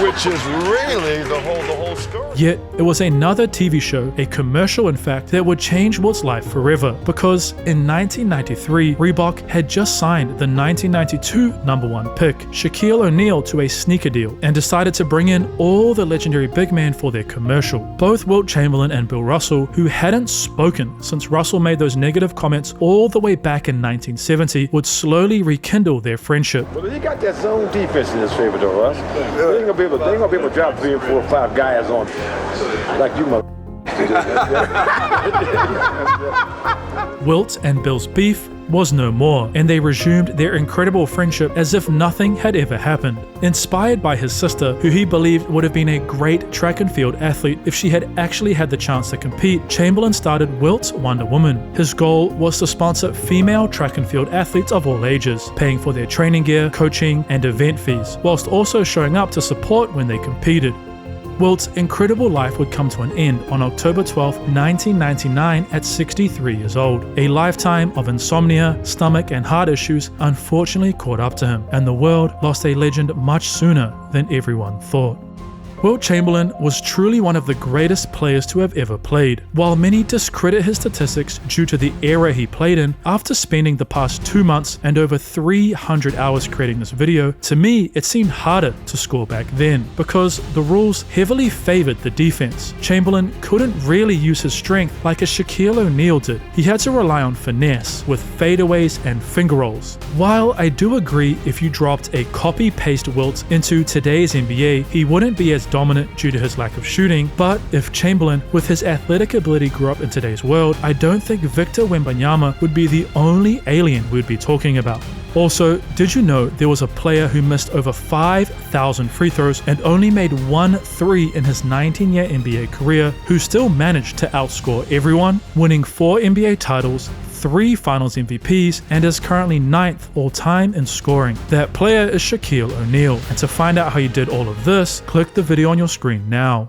which is really the whole story. Yet, it was another TV show, a commercial in fact, that would change Wilt's life forever, because in 1993, Reebok had just signed the 1992 #1 pick, Shaquille O'Neal, to a sneaker deal, and decided to bring in all the legendary big men for their commercial. Both Wilt Chamberlain and Bill Russell, who hadn't spoken since Russell made those negative comments all the way back in 1970, would slowly rekindle their friendship. Well, he got that zone defense in his favor, though, Russ. They ain't gonna be able to drop 3 or 4 or 5 guys on like you, mother. Wilt and Bill's beef was no more, and they resumed their incredible friendship as if nothing had ever happened. Inspired by his sister, who he believed would have been a great track and field athlete if she had actually had the chance to compete, Chamberlain started Wilt's Wonder Woman. His goal was to sponsor female track and field athletes of all ages, paying for their training gear, coaching, and event fees, whilst also showing up to support when they competed. Wilt's incredible life would come to an end on October 12, 1999 at 63 years old. A lifetime of insomnia, stomach and heart issues unfortunately caught up to him, and the world lost a legend much sooner than everyone thought. Wilt Chamberlain was truly one of the greatest players to have ever played. While many discredit his statistics due to the era he played in, after spending the past 2 months and over 300 hours creating this video, to me it seemed harder to score back then, because the rules heavily favored the defense. Chamberlain couldn't really use his strength like a Shaquille O'Neal did. He had to rely on finesse with fadeaways and finger rolls. While I do agree if you dropped a copy-paste Wilt into today's NBA, he wouldn't be as dominant due to his lack of shooting, but if Chamberlain with his athletic ability grew up in today's world, I don't think Victor Wembanyama would be the only alien we'd be talking about. Also, did you know there was a player who missed over 5,000 free throws and only made 1 3 in his 19-year NBA career, who still managed to outscore everyone, winning 4 NBA titles, 3 Finals MVPs, and is currently 9th all-time in scoring? That player is Shaquille O'Neal, and to find out how he did all of this, click the video on your screen now.